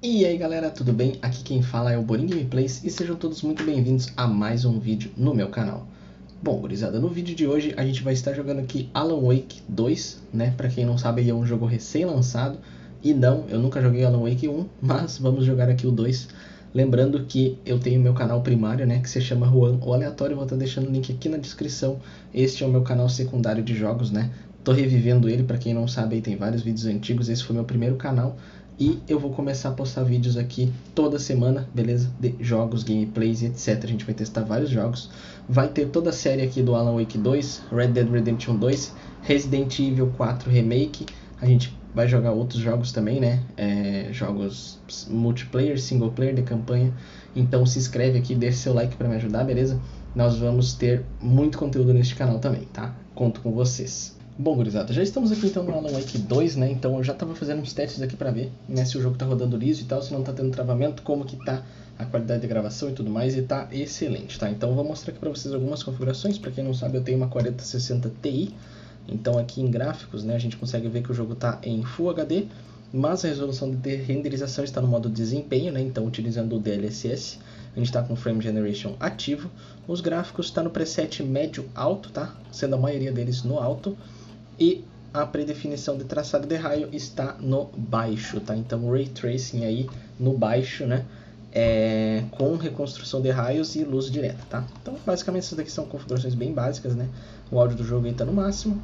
E aí galera, tudo bem? Aqui quem fala é o Boring Gameplays e sejam todos muito bem-vindos a mais um vídeo no meu canal. Bom, gurizada, no vídeo de hoje a gente vai estar jogando aqui Alan Wake 2, né? Pra quem não sabe, é um jogo recém-lançado. E não, eu nunca joguei Alan Wake 1, mas vamos jogar aqui o 2. Lembrando que eu tenho meu canal primário, né? Que se chama Juan, o Aleatório, vou estar deixando o link aqui na descrição. Este é o meu canal secundário de jogos, né? Tô revivendo ele, pra quem não sabe, aí tem vários vídeos antigos, esse foi meu primeiro canal. E eu vou começar a postar vídeos aqui toda semana, beleza? De jogos, gameplays e etc. A gente vai testar vários jogos. Vai ter toda a série aqui do Alan Wake 2, Red Dead Redemption 2, Resident Evil 4 Remake. A gente vai jogar outros jogos também, né? Jogos multiplayer, single player de campanha. Então se inscreve aqui, deixa seu like para me ajudar, beleza? Nós vamos ter muito conteúdo neste canal também, tá? Conto com vocês. Bom, gurizada, já estamos aqui então no Alan Wake 2, né? Então eu já tava fazendo uns testes aqui pra ver, né, se o jogo tá rodando liso e tal, se não tá tendo travamento, como que tá a qualidade de gravação e tudo mais, e tá excelente, tá? Então eu vou mostrar aqui pra vocês algumas configurações. Pra quem não sabe, eu tenho uma 4060 Ti, então aqui em gráficos, né, a gente consegue ver que o jogo tá em Full HD, mas a resolução de renderização está no modo desempenho, né? Então utilizando o DLSS, a gente está com o Frame Generation ativo. Os gráficos está no preset médio alto, tá? Sendo a maioria deles no alto. E a predefinição de traçado de raio está no baixo, tá? Então o Ray Tracing aí no baixo, né? Com reconstrução de raios e luz direta, tá? Então basicamente essas daqui são configurações bem básicas, né? O áudio do jogo aí tá no máximo.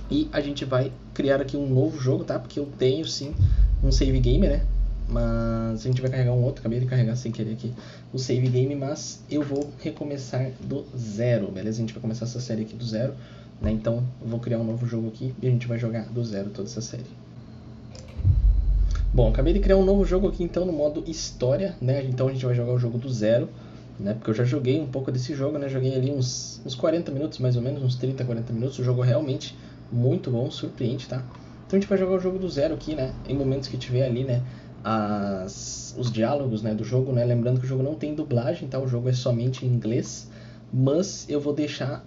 E a gente vai criar aqui um novo jogo, tá? Porque eu tenho sim um save game, né? Mas a gente vai carregar um outro, acabei de carregar sem querer aqui o save game, mas eu vou recomeçar do zero, beleza? A gente vai começar essa série aqui do zero, né? Então eu vou criar um novo jogo aqui e a gente vai jogar do zero toda essa série. Bom, acabei de criar um novo jogo aqui então no modo história, né? Então a gente vai jogar o jogo do zero, né? Porque eu já joguei um pouco desse jogo, né? Joguei ali uns 40 minutos mais ou menos, uns 30, 40 minutos. O jogo realmente muito bom, surpreende, tá? Então a gente vai jogar o jogo do zero aqui, né? Em momentos que tiver ali, né? Os diálogos, né, do jogo, né? Lembrando que o jogo não tem dublagem, tá? O jogo é somente em inglês. Mas eu vou deixar,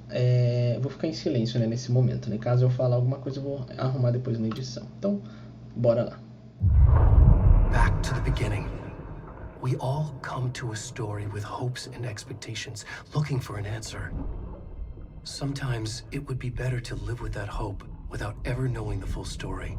vou ficar em silêncio, né, nesse momento, né? Caso eu falar alguma coisa eu vou arrumar depois na edição. Então, bora lá. Back to the beginning. We all come to a story with hopes and expectations, looking for an answer. Sometimes it would be better to live with that hope without ever knowing the full story.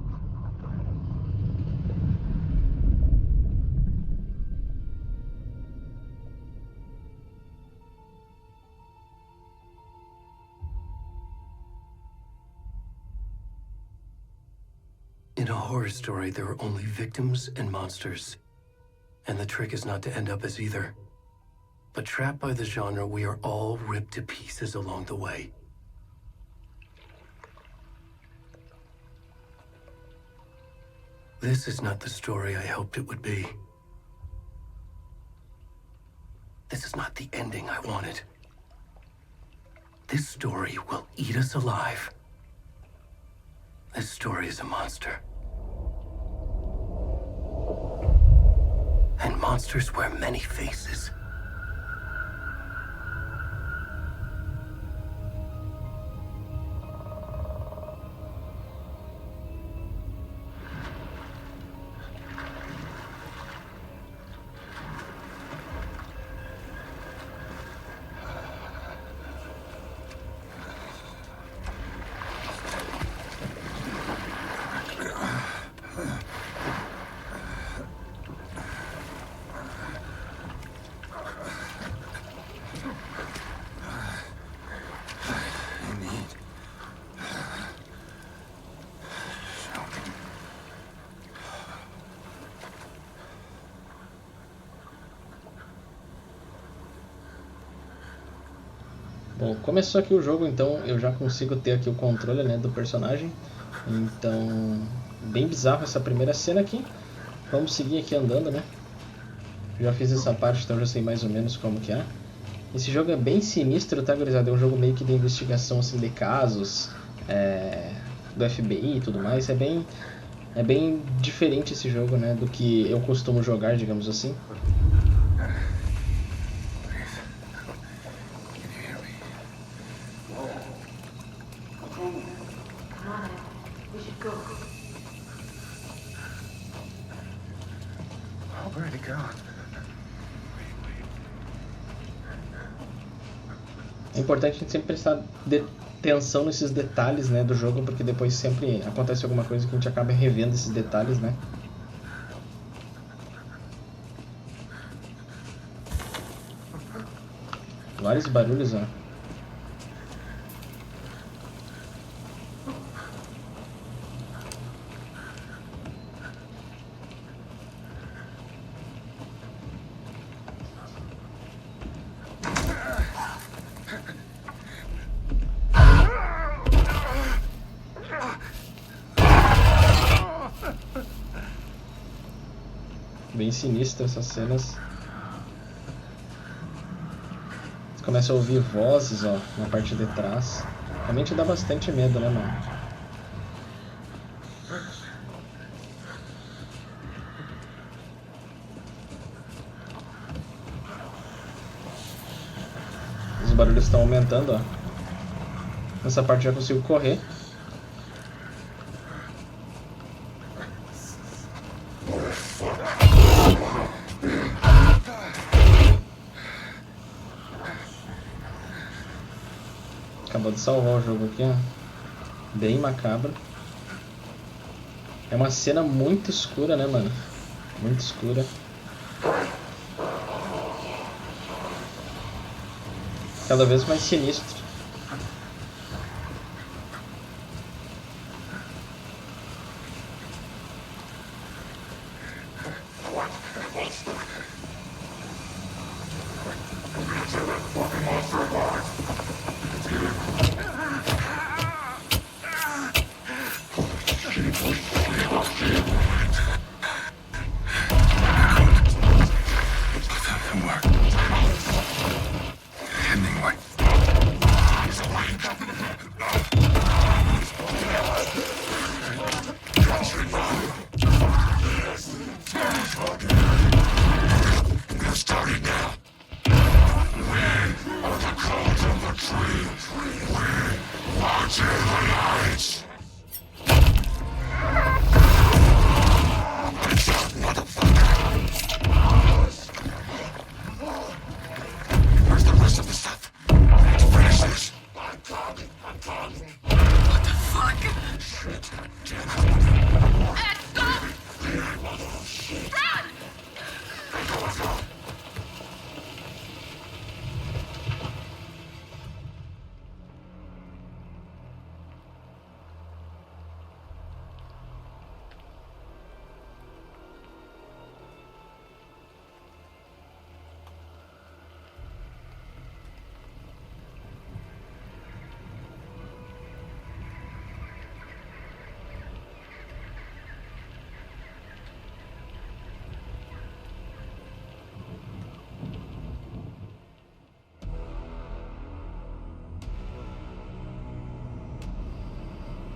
In a horror story, there are only victims and monsters. And the trick is not to end up as either. But trapped by the genre, we are all ripped to pieces along the way. This is not the story I hoped it would be. This is not the ending I wanted. This story will eat us alive. This story is a monster. And monsters wear many faces. Bom, começou aqui o jogo, então eu já consigo ter aqui o controle, né, do personagem. Então, bem bizarro essa primeira cena aqui. Vamos seguir aqui andando, né? Já fiz essa parte, então já sei mais ou menos como que é. Esse jogo é bem sinistro, tá, gurizada? É um jogo meio que de investigação, assim, de casos, do FBI e tudo mais. É bem diferente esse jogo, né, do que eu costumo jogar, digamos assim. Where'd it go? É importante a gente sempre prestar atenção nesses detalhes, né, do jogo, porque depois sempre acontece alguma coisa que a gente acaba revendo esses detalhes, né? Vários barulhos, ó. Bem sinistro essas cenas. Você começa a ouvir vozes, ó, na parte de trás. Realmente dá bastante medo, né, mano? Os barulhos estão aumentando, ó. Nessa parte já consigo correr. Acabou de salvar o jogo aqui, ó. Bem macabro. É uma cena muito escura, né, mano? Muito escura. Cada vez mais sinistro.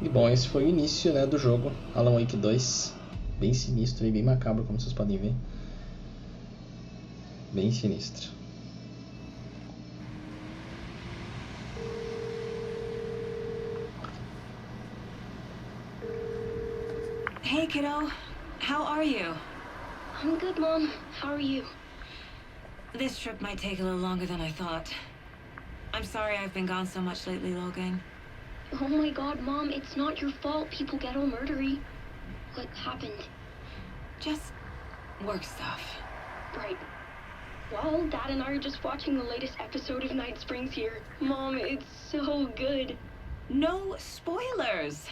E bom, esse foi o início, né, do jogo Alan Wake 2. Bem sinistro e bem macabro, como vocês podem ver. Bem sinistro. Hey, kiddo. How are you? I'm good, Mom. How are you? This trip might take a little longer than I thought. I'm sorry I've been gone so much lately, Logan. Oh my god, Mom, it's not your fault people get all murdery. What happened? Just work stuff. Right. Well, Dad and I are just watching the latest episode of Night Springs here. Mom, it's so good. No spoilers.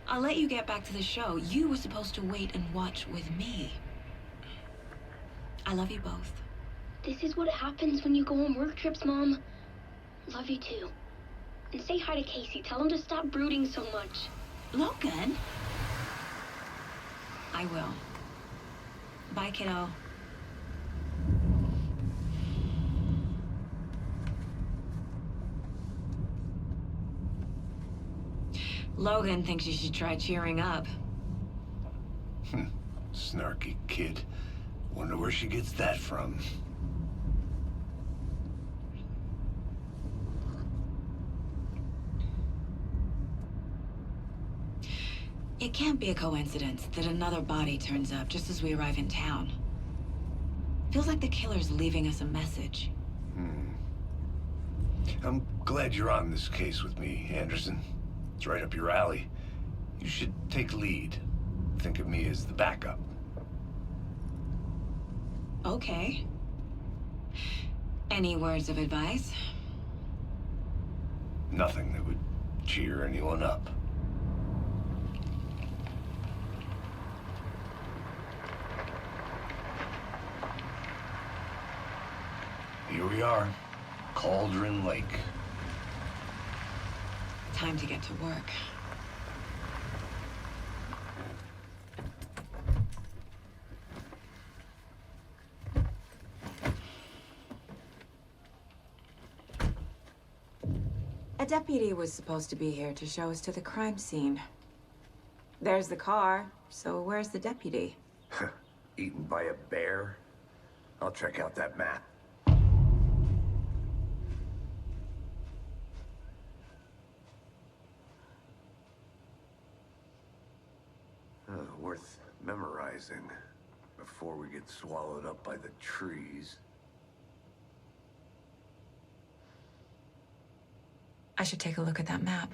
I'll let you get back to the show. You were supposed to wait and watch with me. I love you both. This is what happens when you go on work trips, Mom. Love you too. And say hi to Casey. Tell him to stop brooding so much. Logan? I will. Bye, kiddo. Logan thinks you should try cheering up. Snarky kid. Wonder where she gets that from. It can't be a coincidence that another body turns up just as we arrive in town. Feels like the killer's leaving us a message. I'm glad you're on this case with me, Anderson. It's right up your alley. You should take lead. Think of me as the backup. Okay. Any words of advice? Nothing that would cheer anyone up. Here we are, Cauldron Lake. Time to get to work. A deputy was supposed to be here to show us to the crime scene. There's the car, so where's the deputy? Eaten by a bear? I'll check out that map. Worth memorizing before we get swallowed up by the trees. I should take a look at that map.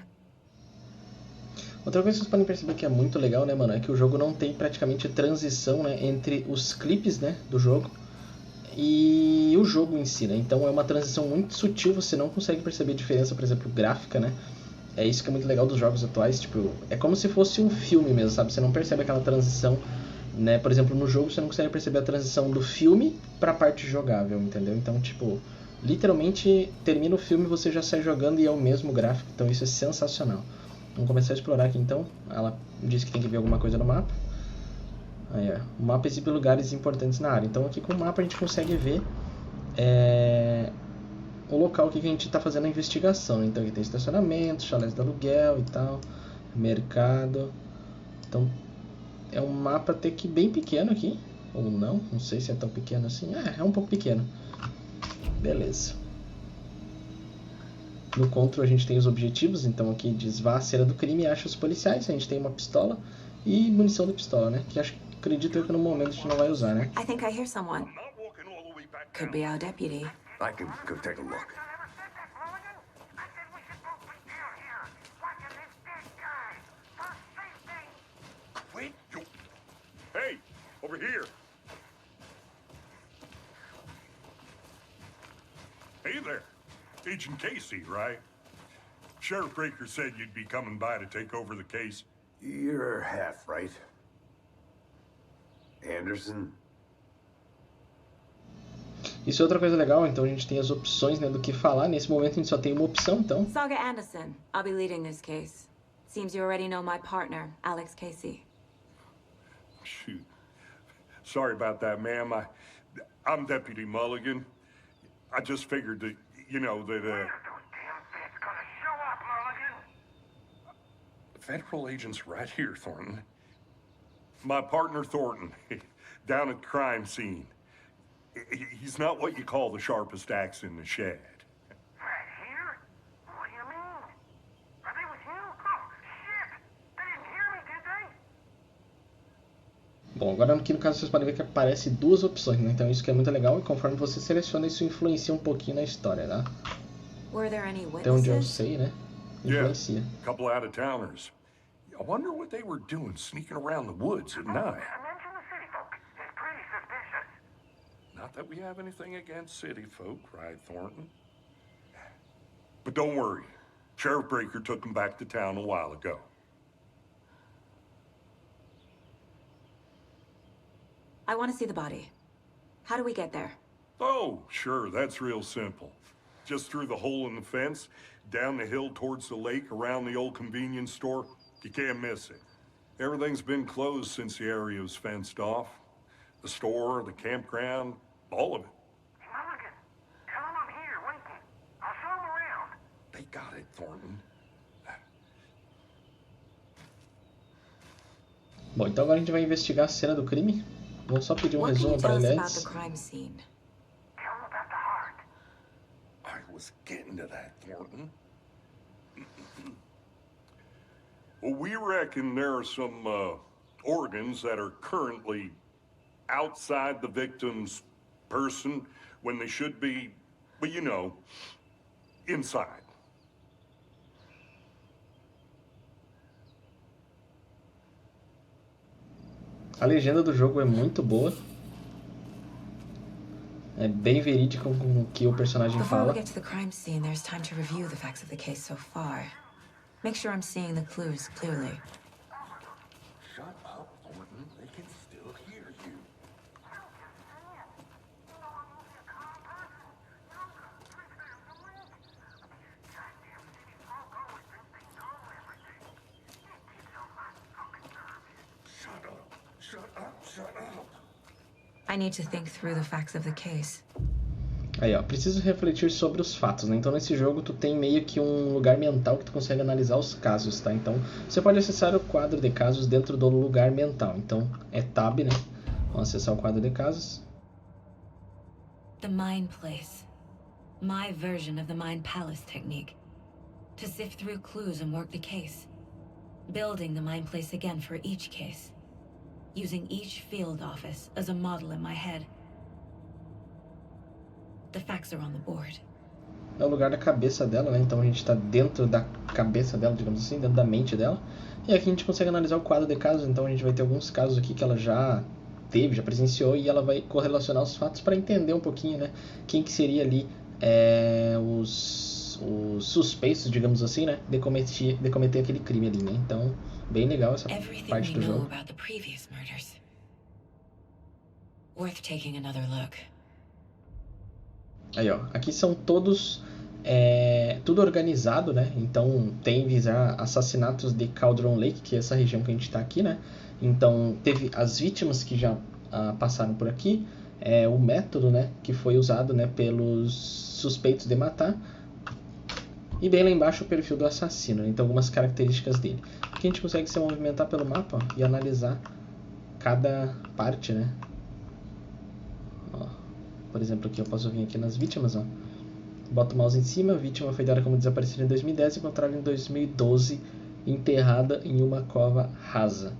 Outra coisa que vocês podem perceber que é muito legal, né, mano, é que o jogo não tem praticamente transição, né, entre os clipes, né, do jogo e o jogo em si, né. Então é uma transição muito sutil, você não consegue perceber diferença, por exemplo, gráfica, né. É isso que é muito legal dos jogos atuais, tipo, é como se fosse um filme mesmo, sabe? Você não percebe aquela transição, né? Por exemplo, no jogo você não consegue perceber a transição do filme pra parte jogável, entendeu? Então, tipo, literalmente termina o filme e você já sai jogando e é o mesmo gráfico, então isso é sensacional. Vamos começar a explorar aqui então. Ela disse que tem que ver alguma coisa no mapa. Aí, ó. O mapa exibe lugares importantes na área. Então aqui com o mapa a gente consegue ver o local que a gente está fazendo a investigação. Então aqui tem estacionamento, chalés de aluguel e tal, mercado. Então é um mapa até que bem pequeno aqui, ou não, não sei se é tão pequeno assim. É um pouco pequeno. Beleza. No control a gente tem os objetivos, então aqui diz vá à cena do crime e acha os policiais. A gente tem uma pistola e munição da pistola, né? Que acredito eu que no momento a gente não vai usar, né? I think I hear someone. Could be our deputy. I can go take a look. Wait, you... Hey, over here. Hey there. Agent Casey, right? Sheriff Breaker said you'd be coming by to take over the case. You're half right. Anderson? Isso é outra coisa legal, então a gente tem as opções, né, do que falar. Nesse momento a gente só tem uma opção, então. Saga Anderson. I'll be leading this case. Seems you already know my partner, Alex Casey. Shoot. Sorry about that, ma'am. I'm Deputy Mulligan. I just figured that, you know, that, Federal agent's right here, Thornton. My partner, Thornton, down at the crime scene. He's not what you call the sharpest axe in the shed. Right here? What do you mean? Are they with you? Oh, shit! They didn't hear me, did they? Bom, agora aqui no caso vocês podem ver que aparece duas opções, né? Então isso que é muito legal e conforme você seleciona isso influencia um pouquinho na história, tá? Were there any Até onde eu witnesses? sei, né? Influencia. A couple out-of-towners. I wonder what they were doing sneaking around the woods at night. Mention the city folk. It's pretty suspicious. Not that we have anything against city folk, right, Thornton? But don't worry. Sheriff Breaker took them back to town a while ago. I want to see the body. How do we get there? Oh, sure, that's real simple. Just through the hole in the fence, down the hill towards the lake, around the old convenience store. You can't miss it. Everything's been closed since the area was fenced off. The store, the campground, all of it. Mulligan, tell them I'm here, waiting. I'll show them around. They got it, Thornton. Bom, então agora a gente vai investigar a cena do crime. Vou só pedir um What can you resumo para tell us ele about antes. the crime scene? Tell them about the heart. I was getting to that, Thornton. Well, we reckon there are some organs that are currently outside the victim's person when they should be, well, you know, inside. A legenda do jogo é muito boa. É bem verídico com o que o personagem Before we fala. get to the crime scene, there's time to review the facts of the case so far. Make sure I'm seeing the clues clearly. Shut up, Thornton. They can still hear you. Shut up. Shut up. Shut up. I need to think through the facts of the case. Aí, ó, preciso refletir sobre os fatos, né? Então, nesse jogo, tu tem meio que um lugar mental que tu consegue analisar os casos, tá? Então, você pode acessar o quadro de casos dentro do lugar mental. Então, é Tab, né? Vamos acessar o quadro de casos. The Mind Place. My version of the Mind Palace technique. To sift through clues and work the case. Building the Mind Place again for each case. Using each field office as a model in my head. The facts are on the board. É o lugar da cabeça dela, né? Então a gente está dentro da cabeça dela, digamos assim, dentro da mente dela. E aqui a gente consegue analisar o quadro de casos. Então a gente vai ter alguns casos aqui que ela já teve, já presenciou, e ela vai correlacionar os fatos para entender um pouquinho, né? Quem que seria ali os suspeitos, digamos assim, né? De cometer aquele crime ali, né? Então, bem legal essa parte do jogo. About the previous murders. Worth taking another look. Aí, ó, aqui são todos tudo organizado, né? Então tem já assassinatos de Cauldron Lake, que é essa região que a gente está aqui, né? Então teve as vítimas que já passaram por aqui, o método, né, que foi usado, né, pelos suspeitos de matar, e bem lá embaixo o perfil do assassino, né? Então algumas características dele. Aqui a gente consegue se movimentar pelo mapa, ó, e analisar cada parte, né? Ó, por exemplo, aqui eu posso vir aqui nas vítimas, ó. Boto o mouse em cima, a vítima foi dada como desaparecida em 2010 e encontrada em 2012, enterrada em uma cova rasa.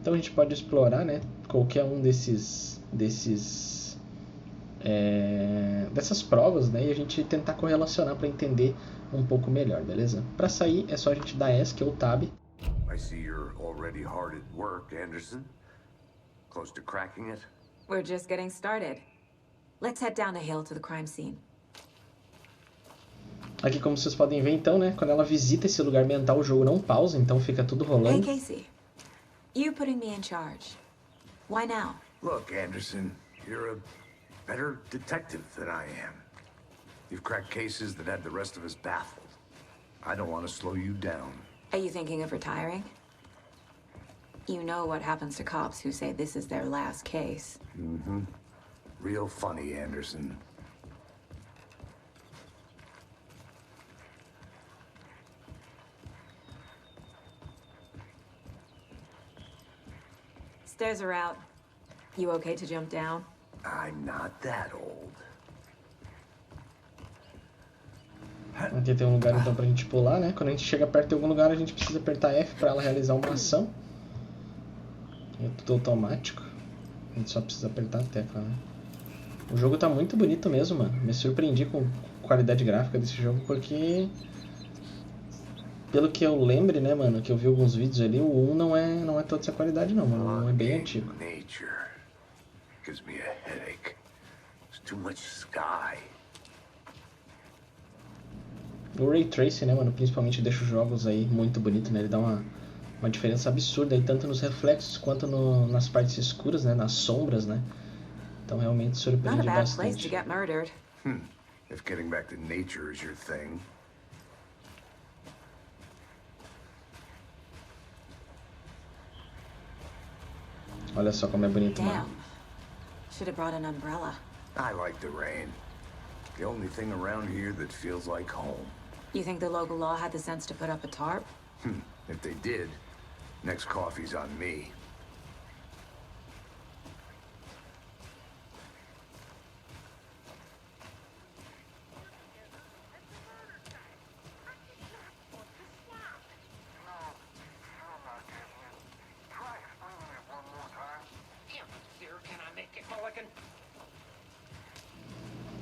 Então a gente pode explorar, né, qualquer um dessas provas, né, e a gente tentar correlacionar para entender um pouco melhor, beleza? Para sair é só a gente dar ESC ou Tab. I see you're already hard at work, Anderson. Close to cracking it? We're just getting started. Let's head down a hill to the crime scene. Aqui, como vocês podem ver, então, né, quando ela visita esse lugar mental, o jogo não pausa, então fica tudo Hey, rolando. Casey. You putting me in charge. Why now? Look, Anderson, you're a better detective than I am. You've cracked cases that had the rest of us baffled. I don't want to slow you down. Are you thinking of retiring? You know what happens to cops who say this is their last case. Mm-hmm. Real funny, Anderson. Stairs are out. You okay to jump down? I'm not that old. Aqui tem um lugar então pra gente pular, né? Quando a gente chega perto de algum lugar, a gente precisa apertar F para ela realizar uma ação. É tudo automático. A gente só precisa apertar a tecla, né? O jogo tá muito bonito mesmo, mano. Me surpreendi com a qualidade gráfica desse jogo, porque pelo que eu lembre, né, mano, que eu vi alguns vídeos ali, o 1 não é toda essa qualidade não, mano. O 1 é bem antigo. Nature gives me a headache. There's too much sky. O Ray Tracing, né, mano, principalmente deixa os jogos aí muito bonito, né? Ele dá uma diferença absurda aí, tanto nos reflexos quanto nas partes escuras, né, nas sombras, né? Então realmente Not a surpreende bad place to bastante. get murdered. If getting back to nature is your thing. Olha só como é bonito, Damn. mano. Should have brought an umbrella. I like the rain. The only thing around here that feels like home. You think the local law had the sense to put up a tarp? If they did, next coffee's on me.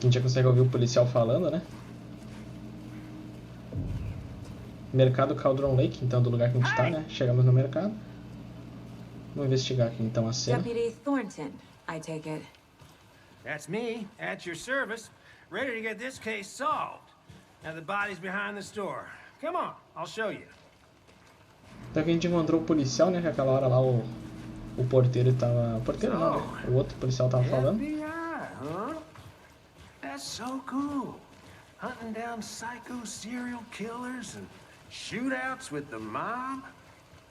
gente já consegue ouvir o policial falando, né? Mercado Cauldron Lake, então, do lugar que a gente tá, né? Chegamos no mercado. Vamos investigar aqui, então, a cena. Deputy Thornton, I take it. That's me, at your service, ready to get this case solved. Now the body's behind the store. Come on, I'll show you. Então aqui a gente encontrou o policial, né? Que aquela hora lá o porteiro tava... O porteiro não, né? O outro policial tava falando. FBI, huh? That's so cool. Hunting down psycho serial killers and shootouts with the mob.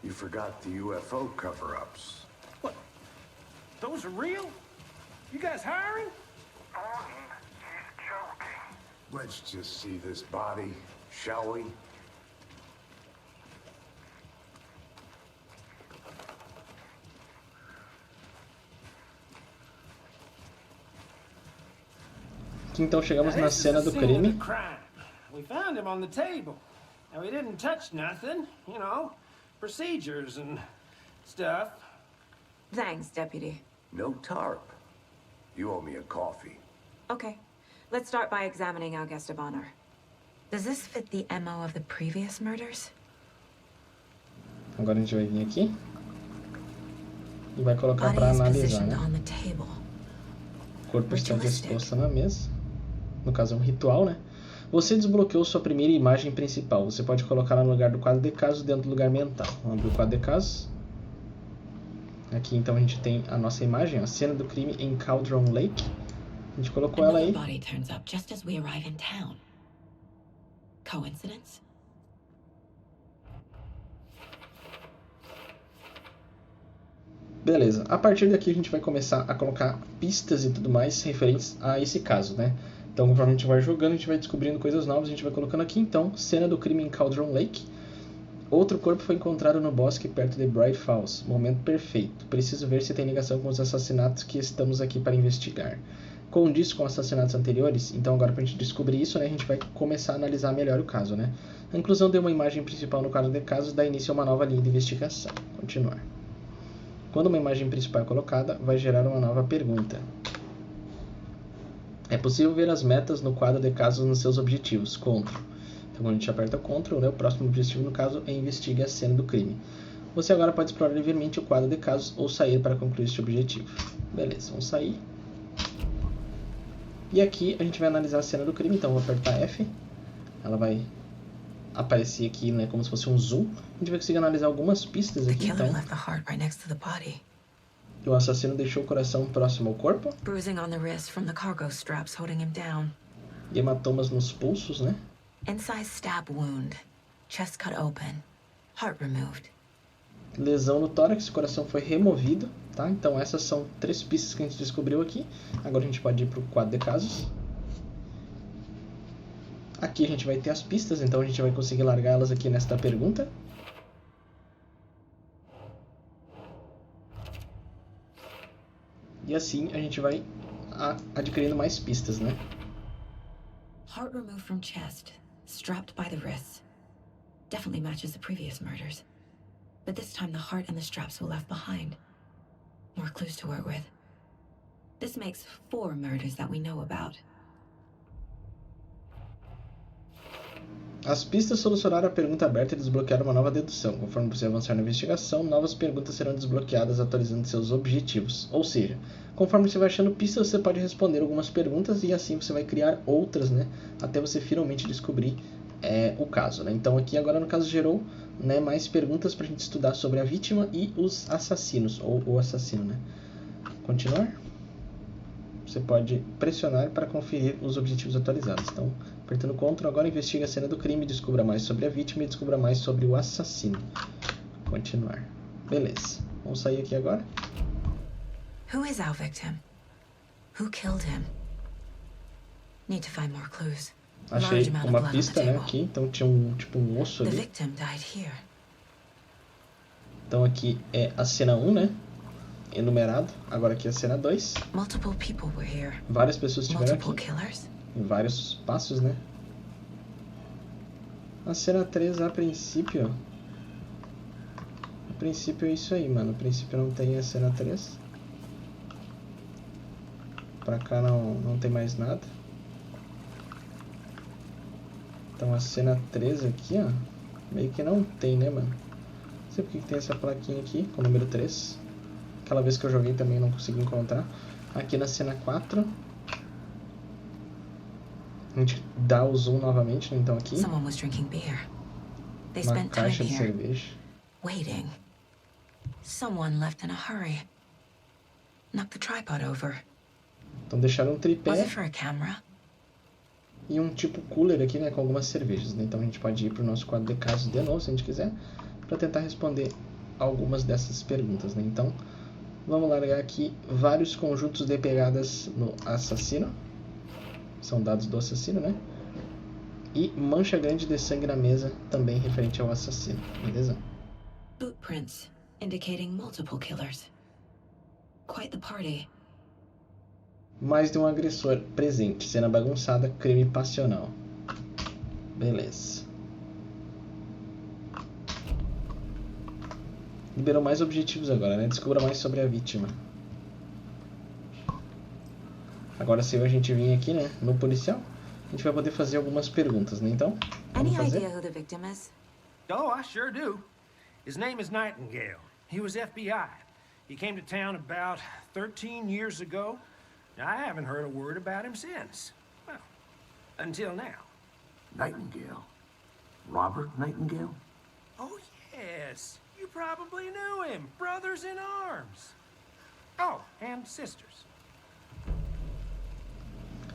You forgot the UFO cover-ups. What? Those are real? You guys hiring? Let's just see this body, shall we? Aqui então chegamos na This is cena the do scene of crime. the crime. We found him on the table. And we didn't touch nothing, you know, procedures and stuff. Thanks, Deputy. No tarp. You owe me a coffee. Okay, let's start by examining our guest of honor. Does this fit the MO of the previous murders? Agora a gente vai vir aqui e vai colocar Body para is analisar, positioned né? on the table. O corpo está Ritualistic. disposto na mesa. No caso é um ritual, né? Você desbloqueou sua primeira imagem principal. Você pode colocá-la no lugar do quadro de casos dentro do lugar mental. Vamos abrir o quadro de casos. Aqui então a gente tem a nossa imagem, a cena do crime em Cauldron Lake. A gente colocou ela aí. Another body turns up just as we arrive in town. Coincidence? Beleza, a partir daqui a gente vai começar a colocar pistas e tudo mais referentes a esse caso, né? Então conforme a gente vai jogando, a gente vai descobrindo coisas novas, a gente vai colocando aqui então, cena do crime em Cauldron Lake. Outro corpo foi encontrado no bosque perto de Bright Falls. Momento perfeito. Preciso ver se tem ligação com os assassinatos que estamos aqui para investigar. Condiz com assassinatos anteriores? Então agora para a gente descobrir isso, né, a gente vai começar a analisar melhor o caso, né? A inclusão de uma imagem principal no quadro de casos dá início a uma nova linha de investigação. Continuar. Quando uma imagem principal é colocada, vai gerar uma nova pergunta. É possível ver as metas no quadro de casos nos seus objetivos. Ctrl. Então quando a gente aperta Ctrl, né, o próximo objetivo no caso é investigue a cena do crime. Você agora pode explorar livremente o quadro de casos ou sair para concluir este objetivo. Beleza, vamos sair. E aqui a gente vai analisar a cena do crime, então vou apertar F. Ela vai aparecer aqui, né, como se fosse um zoom. A gente vai conseguir analisar algumas pistas aqui, então. O assassino deixou o coração próximo ao corpo. Bruising on the wrist from the cargo straps holding him down. Hematomas nos pulsos, né? Incise stab wound. Chest cut open. Heart removed. Lesão no tórax, o coração foi removido, tá? Então essas são 3 pistas que a gente descobriu aqui. Agora a gente pode ir para o quadro de casos. Aqui a gente vai ter as pistas, então a gente vai conseguir largá-las aqui nesta pergunta. E assim a gente vai adquirindo mais pistas, né? Heart removed from chest, strapped by the wrists. Definitely matches the previous murders. But this time the heart and the straps were left behind. More clues to work with. This makes 4 murders that we know about. As pistas solucionaram a pergunta aberta e desbloquearam uma nova dedução. Conforme você avançar na investigação, novas perguntas serão desbloqueadas atualizando seus objetivos. Ou seja, conforme você vai achando pistas, você pode responder algumas perguntas e assim você vai criar outras, né? Até você finalmente descobrir o caso, né? Então aqui agora no caso gerou, né, mais perguntas para a gente estudar sobre a vítima e os assassinos, ou o assassino, né? Continuar. Você pode pressionar para conferir os objetivos atualizados. Então, apertando Ctrl, agora investiga a cena do crime, descubra mais sobre a vítima e descubra mais sobre o assassino. Continuar. Beleza. Vamos sair aqui agora. Who is our victim? Who killed him? Need to find more clues. Achei uma pista, né, aqui. Então tinha um osso The ali. victim died here. Então aqui é a cena 1, né? Enumerado. Agora aqui é a cena 2. Multiple people were here. Várias pessoas estiveram Multiple aqui. killers. Em vários passos, né? A cena 3, a princípio é isso aí, mano. A princípio não tem a cena 3. Pra cá não tem mais nada. Então a cena 13 aqui, ó, meio que não tem, né, mano? Não sei porque que tem essa plaquinha aqui com o número 3. Aquela vez que eu joguei também não consegui encontrar. Aqui na cena 4, a gente dá o zoom novamente, né? Então aqui, Someone was drinking beer. They uma spent time caixa de here, cerveja. waiting. Someone left in a hurry. Knocked the tripod over. Então deixaram um Was tripé it for a camera? e um tipo cooler aqui, né, com algumas cervejas, né? Então a gente pode ir para o nosso quadro de casos de novo, se a gente quiser, para tentar responder algumas dessas perguntas, né? Então, vamos largar aqui vários conjuntos de pegadas no assassino. São dados do assassino, né? E mancha grande de sangue na mesa, também referente ao assassino, beleza? Footprints indicating multiple killers. Quite the party. Mais de um agressor presente, cena bagunçada, crime passional. Beleza. Liberou mais objetivos agora, né? Descubra mais sobre a vítima. Agora se a gente vir aqui, né, no policial, a gente vai poder fazer algumas perguntas, né? Então, vamos Any fazer. idea who the victim is? Oh, I sure do. His name is Nightingale. He was FBI. He came to town about 13 years ago. I haven't heard a word about him since. Well, until now. Nightingale? Robert Nightingale? Oh, yes. You probably knew him. Brothers in arms. Oh, and sisters.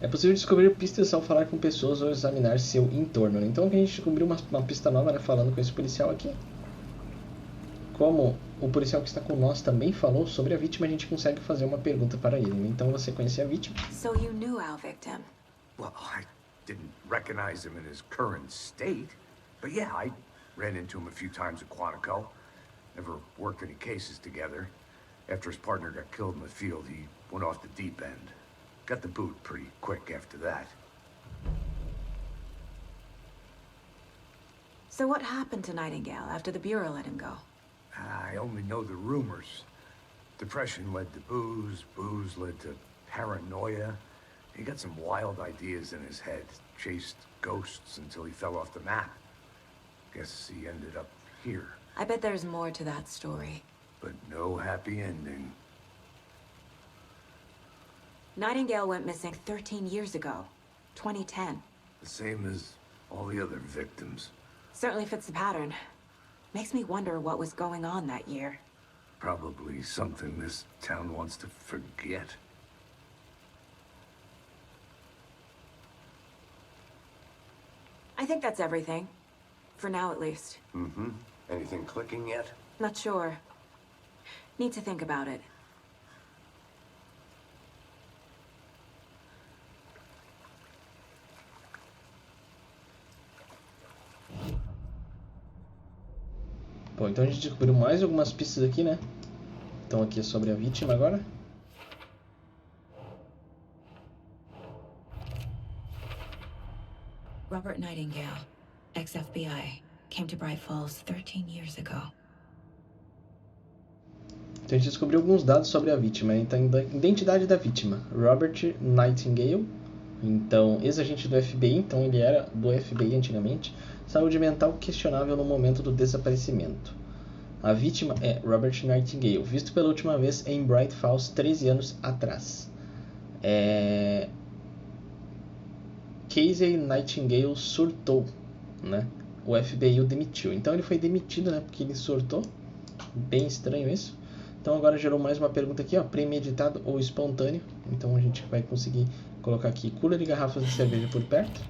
É possível descobrir pistas ao falar com pessoas ou examinar seu entorno, né? Então aqui a gente descobriu uma pista nova, né, falando com esse policial aqui. Como o policial que está com nós também falou sobre a vítima, a gente consegue fazer uma pergunta para ele, né? Então você conhece a vítima. So you knew our victim. Well, I didn't recognize him in his current state. But yeah, I ran into him a few times at Quantico. Never worked any cases together. After his partner got killed in the field, he went off the deep end. Got the boot pretty quick after that. So what happened to Nightingale after the Bureau let him go? I only know the rumors. Depression led to booze, booze led to paranoia. He got some wild ideas in his head, chased ghosts until he fell off the map. Guess he ended up here, I bet there's more to that story. but no happy ending. Nightingale went missing 13 years ago, 2010. The same as all the other victims. Certainly fits the pattern. Makes me wonder what was going on that year. Probably something this town wants to forget. I think that's everything. For now, at least. Mm-hmm. Anything clicking yet? Not sure. Need to think about it. Bom, então a gente descobriu mais algumas pistas aqui, né? Então aqui é sobre a vítima agora. Robert Nightingale, ex-FBI, came to Bright Falls 13 years ago. Então a gente descobriu alguns dados sobre a vítima. Então, a identidade da vítima, Robert Nightingale. Então, ex-agente do FBI, então ele era do FBI antigamente. Saúde mental questionável no momento do desaparecimento. A vítima é Robert Nightingale, visto pela última vez em Bright Falls 13 anos atrás. Casey Nightingale surtou, né? O FBI o demitiu. Então ele foi demitido, né? Porque ele surtou. Bem estranho isso. Então agora gerou mais uma pergunta aqui, ó, premeditado ou espontâneo. Então a gente vai conseguir colocar aqui cooler e garrafas de cerveja por perto.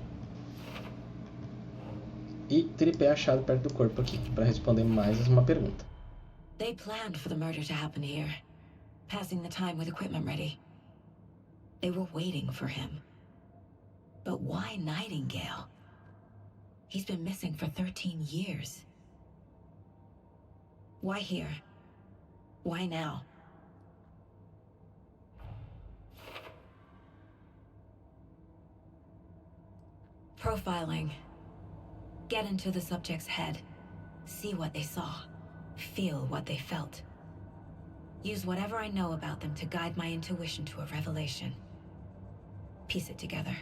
E tripé achado perto do corpo aqui, para responder mais uma pergunta. They planned for the murder to happen here, passing the time with equipment ready. They were waiting for him. But why Nightingale? He's been missing for 13 years. Why here? Why now? Profiling. Get into the subject's head. See what they saw. Feel what they felt. Use whatever I know about them to guide my intuition to a revelation. Piece it together.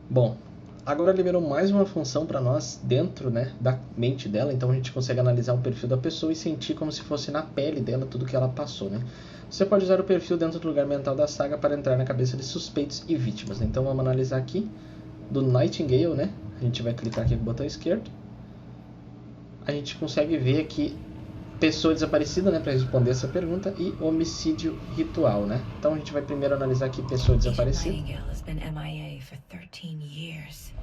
Bom, agora liberou mais uma função para nós dentro, né, da mente dela, então a gente consegue analisar o perfil da pessoa e sentir como se fosse na pele dela tudo que ela passou, né. Você pode usar o perfil dentro do lugar mental da saga para entrar na cabeça de suspeitos e vítimas, né? Então vamos analisar aqui do Nightingale, né, a gente vai clicar aqui com o botão esquerdo, a gente consegue ver aqui pessoa desaparecida, né, para responder essa pergunta, e homicídio ritual, né. Então a gente vai primeiro analisar aqui pessoa desaparecida. Nightingale has been MIA for 13 years.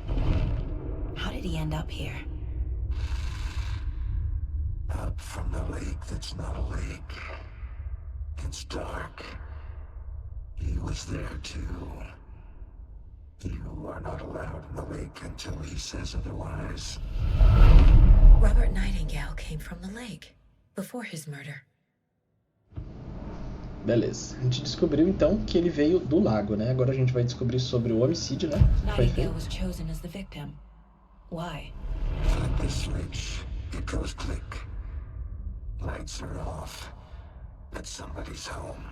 How did he end up here? Up from the lake that's not a lake. It's dark. He was there too. You are not allowed in the lake until he says otherwise. Robert Nightingale came from the lake before his murder. Beleza, a gente descobriu então que ele veio do lago, né? Agora a gente vai descobrir sobre o homicídio, né? Que foi Nightingale feito. was chosen as the victim. Why? Flip the switch. It goes click. Lights are off. But somebody's home.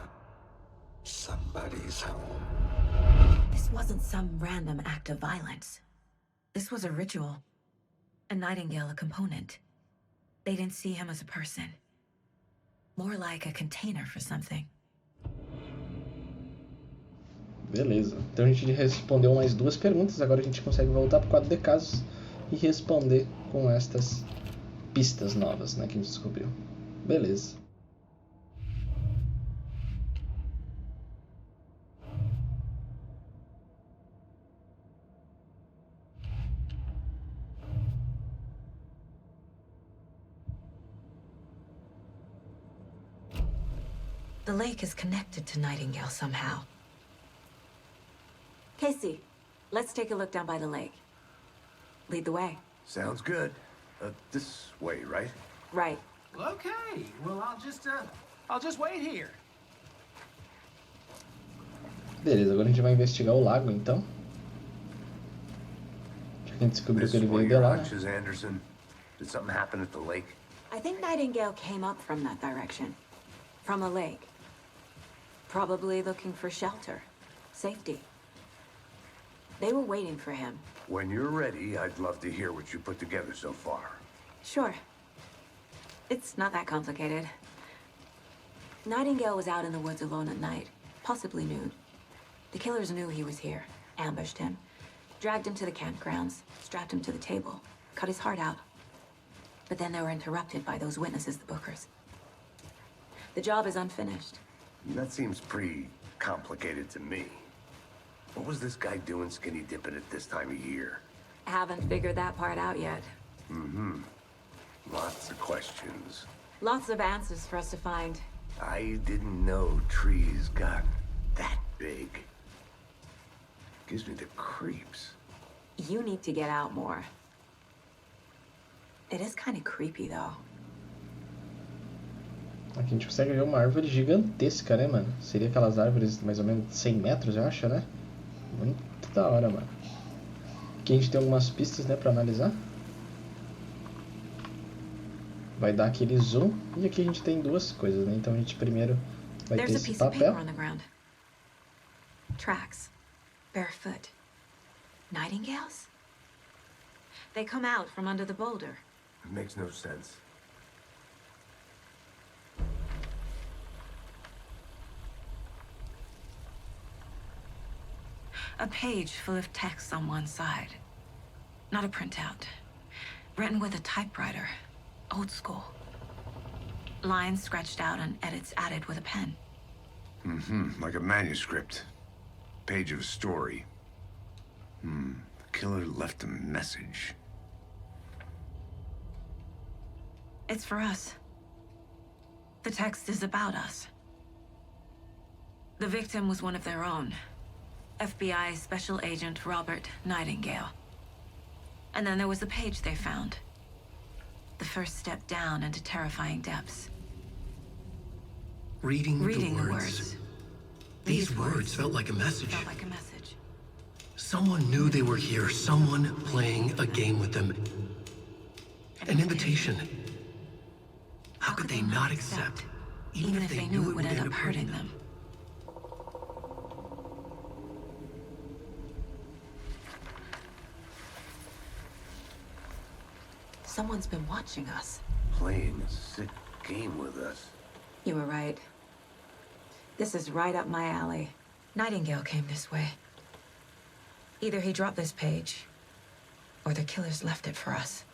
Somebody's home. This wasn't some random act of violence. This was a ritual. A Nightingale a component. They didn't see him as a person. More like a container for something. Beleza, então a gente respondeu mais duas perguntas, agora a gente consegue voltar para o quadro de casos e responder com estas pistas novas, né, que a gente descobriu. Beleza. The lake is connected to Nightingale somehow. Casey, let's take a look down by the lake. Lead the way. Sounds good. This way, right? Right. Okay, well, I'll just wait here. Beleza, agora a gente vai investigar o lago, então. Já que a gente descobriu This que ele is one veio of de your lá, né? hunches, Anderson. Did something happen at the lake? I think Nightingale came up from that direction. From the lake. Probably looking for shelter. Safety. They were waiting for him. When you're ready, I'd love to hear what you put together so far. Sure. It's not that complicated. Nightingale was out in the woods alone at night, possibly nude. The killers knew he was here, ambushed him, dragged him to the campgrounds, strapped him to the table, cut his heart out. But then they were interrupted by those witnesses, the Bookers. The job is unfinished. That seems pretty complicated to me. What was this guy doing skinny dipping at this time of year? Haven't figured that part out yet. Mm-hmm. Lots of questions. Lots of answers for us to find. I didn't know trees got that big. Gives me the creeps. You need to get out more. It is kind of creepy, though. Aqui a gente consegue ver uma árvore gigantesca, né, mano? Seria aquelas árvores mais ou menos 100 metros, eu acho, né? Muito da hora, mano. Aqui a gente tem algumas pistas, né, pra analisar. Vai dar aquele zoom. E aqui a gente tem duas coisas, né? Então a gente primeiro vai ter esse papel. Tracks. Barefoot. Nightingales? They come out from under the boulder. It makes no sense. A page full of text on one side. Not a printout. Written with a typewriter. Old school. Lines scratched out and edits added with a pen. Mm-hmm, like a manuscript. Page of a story. The killer left a message. It's for us. The text is about us. The victim was one of their own. FBI Special Agent Robert Nightingale. And then there was the page they found. The first step down into terrifying depths. Reading the the words. These words felt like a message. Felt like a message. Someone knew they were here. Someone playing a game with them. An invitation. How could they not accept? Even if they knew it would end up hurting them. Someone's been watching us. Playing a sick game with us. You were right. This is right up my alley. Nightingale came this way. Either he dropped this page, or the killers left it for us.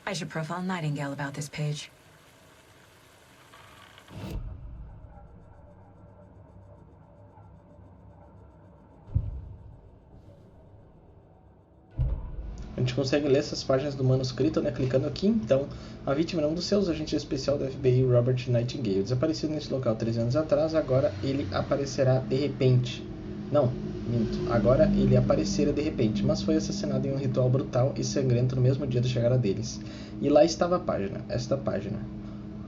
I should profile Nightingale about this page. A gente consegue ler essas páginas do manuscrito, né, clicando aqui. Então, a vítima é um dos seus agentes especial do FBI, Robert Nightingale. Desaparecido nesse local 13 anos atrás, agora ele aparecerá de repente. Não, minto. Agora ele aparecera de repente, mas foi assassinado em um ritual brutal e sangrento no mesmo dia da chegada deles. E lá estava a página, esta página.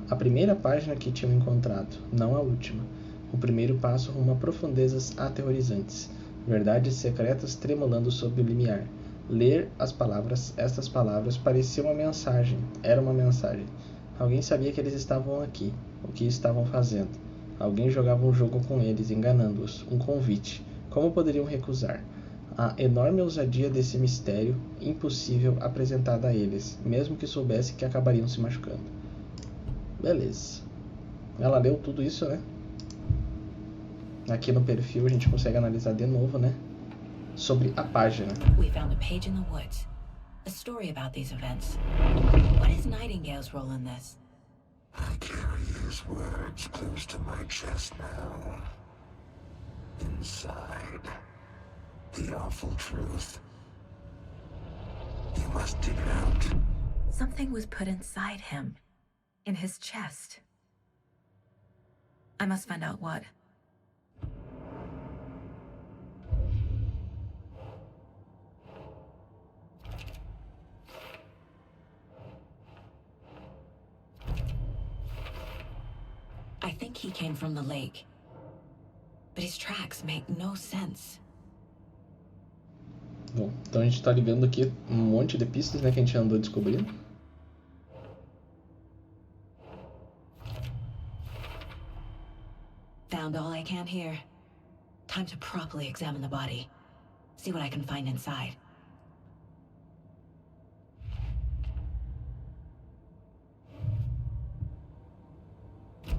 A primeira página que tinham encontrado, não a última. O primeiro passo rumo a profundezas aterrorizantes. Verdades secretas tremulando sob o limiar. Ler estas palavras parecia uma mensagem, era uma mensagem. Alguém sabia que eles estavam aqui, o que estavam fazendo. Alguém jogava um jogo com eles, enganando-os, um convite. Como poderiam recusar? A enorme ousadia desse mistério, impossível apresentado a eles, mesmo que soubessem que acabariam se machucando. Beleza. Ela leu tudo isso, né? Aqui no perfil a gente consegue analisar de novo, né? Sobre a página. We found a page in the woods. A story about these events. What is Nightingale's role in this? I carry his words close to my chest now. Inside, the awful truth. You must dig it out. Something was put inside him. In his chest. I must find out what. I think he came from the lake. But his tracks make no sense. Bom, então a gente tá ligando aqui um monte de pistas, né, que a gente andou descobrindo. Found all I can here. Time to properly examine the body. See what I can find inside.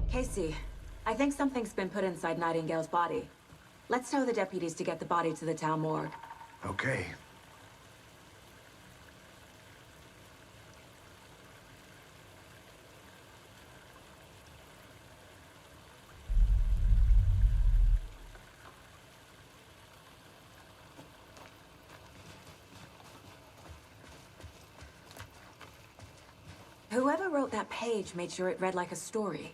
Casey, I think something's been put inside Nightingale's body. Let's tell the deputies to get the body to the town morgue. Okay. Whoever wrote that page made sure it read like a story.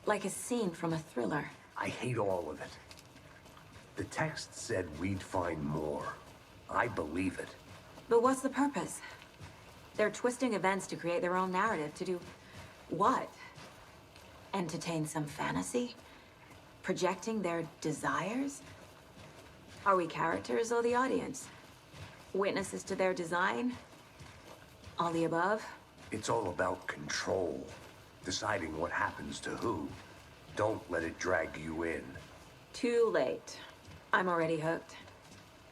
Like a scene from a thriller. I hate all of it. The text said we'd find more. I believe it. But what's the purpose? They're twisting events to create their own narrative. To do what? Entertain some fantasy? Projecting their desires? Are we characters or the audience? Witnesses to their design? All the above? It's all about control. Deciding what happens to who. Don't let it drag you in. Too late. I'm already hooked.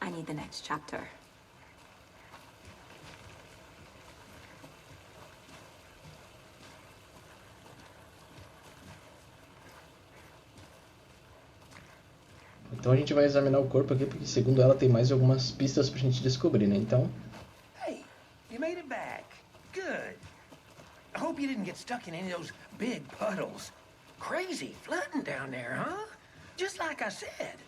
I need the next chapter. Então a gente vai examinar o corpo aqui, porque segundo ela tem mais algumas pistas pra gente descobrir, né? Então... Hey, you made it back. Good. I hope you didn't get stuck in any of those big puddles. Crazy flooding down there, huh? Just like I said.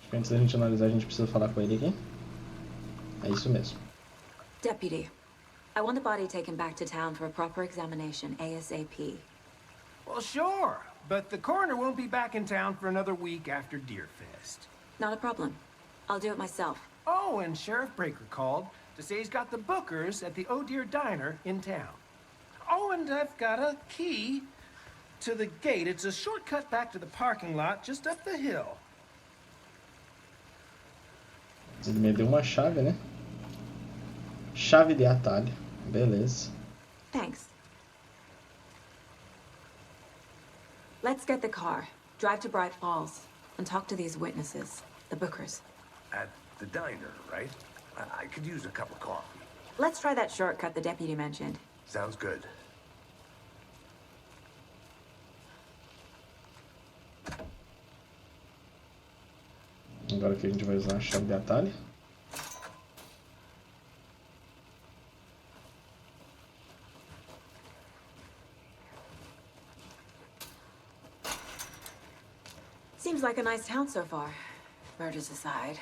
Acho que antes da gente analisar, a gente precisa falar com ele aqui. É isso mesmo. Deputy, I want the body taken back to town for a proper examination, ASAP. Well, sure. But the coroner won't be back in town for another week after Deerfest. Not a problem. I'll do it myself. Oh, and Sheriff Breaker called to say he's got the bookers at the Oh Dear Diner in town. Oh, and I've got a key to the gate. It's a shortcut back to the parking lot just up the hill. Ele me deu uma chave, né? Chave de atalho. Beleza. Thanks. Let's get the car, drive to Bright Falls, and talk to these witnesses, the Bookers. At the diner, right? I could use a cup of coffee. Let's try that shortcut the deputy mentioned. Sounds good. Agora aqui a gente vai usar a chave de atalho. Seems like a nice town so far. Murders aside.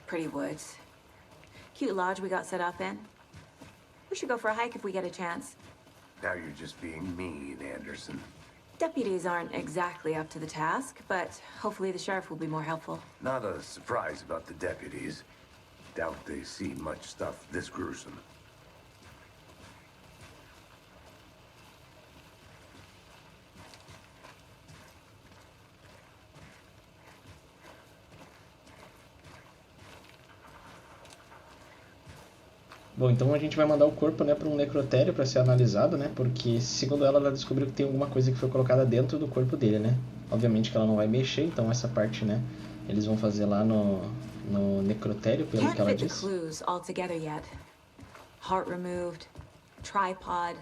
Pretty woods. Cute lodge we got set up in. We should go for a hike if we get a chance. Now you're just being mean, Anderson. Deputies aren't exactly up to the task, but hopefully the sheriff will be more helpful. Not a surprise about the deputies. Doubt they see much stuff this gruesome. Bom, então a gente vai mandar o corpo, né, para um necrotério para ser analisado, né, porque segundo ela descobriu que tem alguma coisa que foi colocada dentro do corpo dele, né. Obviamente que ela não vai mexer, então essa parte, né, eles vão fazer lá no necrotério, pelo que ela disse. Can't fit the clues all together yet. Heart removed, tripod.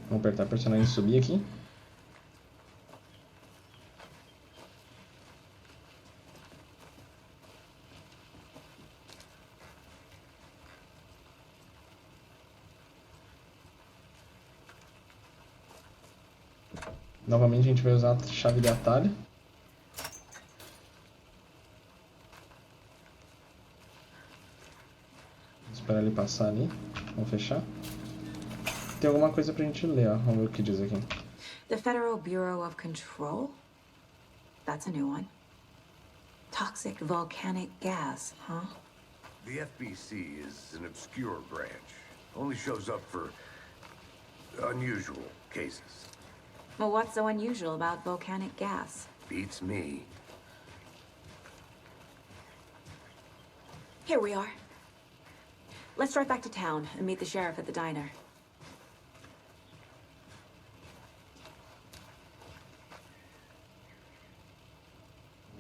Vamos apertar o personagem e subir aqui. Novamente a gente vai usar a chave de atalho. Vamos esperar ele passar ali. Vamos fechar. Tem alguma coisa pra gente ler, ó. Vamos ver o que diz aqui. The Federal Bureau of Control? That's a new one. Toxic volcanic gas, huh? The FBC is an obscure branch. Only shows up for unusual cases. Well, what's so unusual about volcanic gas? Beats me. Here we are. Let's drive back to town and meet the sheriff at the diner.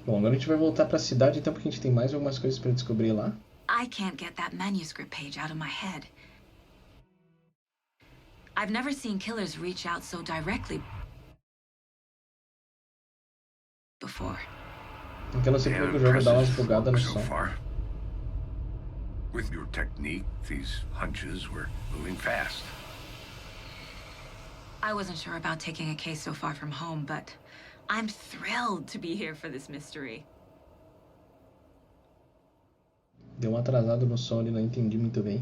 Bom, agora a gente vai voltar pra cidade, então, porque a gente tem mais algumas coisas pra descobrir lá. I can't get that manuscript page out of my head. I've never seen killers reach out so directly before. Porque eu não sei porque que o jogo dá umas bugadas no som. With your technique, these hunches were moving fast. I wasn't sure about taking a case so far from home, but I'm thrilled to be here for this mystery. Deu um atrasado no som e não entendi muito bem.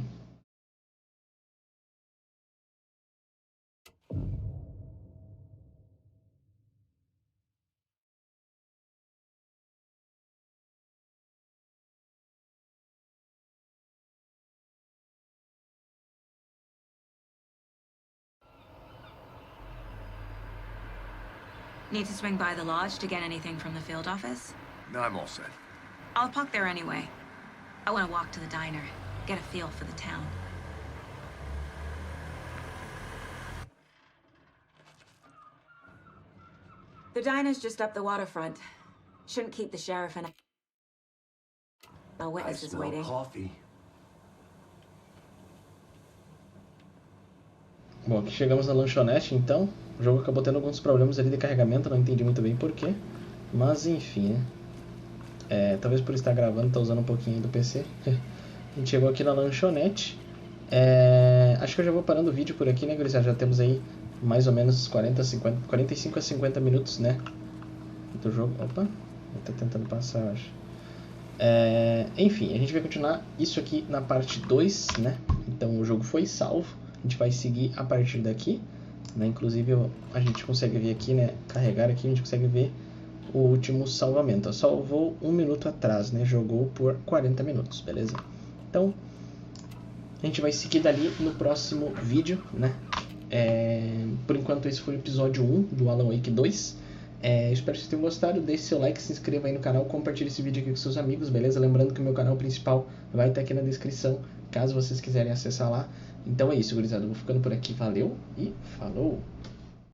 Need to swing by the lodge to get anything from the field office? No, I'm all set. I'll park there anyway. I want to walk to the diner, get a feel for the town. The diner's just up the waterfront. Shouldn't keep the sheriff and no witnesses waiting. Coffee. Bom, aqui chegamos na lanchonete, então. O jogo acabou tendo alguns problemas ali de carregamento, não entendi muito bem porquê. Mas enfim, né? Talvez por estar gravando, tá usando um pouquinho do PC. A gente chegou aqui na lanchonete. Acho que eu já vou parando o vídeo por aqui, né, gurizada? Já temos aí mais ou menos 45 a 50 minutos, né? Do jogo. Opa, ele tá tentando passar, eu acho. Enfim, a gente vai continuar isso aqui na parte 2, né? Então o jogo foi salvo. A gente vai seguir a partir daqui, né? Inclusive a gente consegue ver aqui, né? Carregar aqui, a gente consegue ver o último salvamento. Salvou 1 minuto atrás, né? Jogou por 40 minutos, beleza? Então, a gente vai seguir dali no próximo vídeo, né? Por enquanto esse foi o episódio 1 do Alan Wake 2. Espero que vocês tenham gostado. Deixe seu like, se inscreva aí no canal, compartilhe esse vídeo aqui com seus amigos, beleza? Lembrando que o meu canal principal vai estar aqui na descrição, caso vocês quiserem acessar lá. Então é isso, gurizada. Eu vou ficando por aqui. Valeu e falou!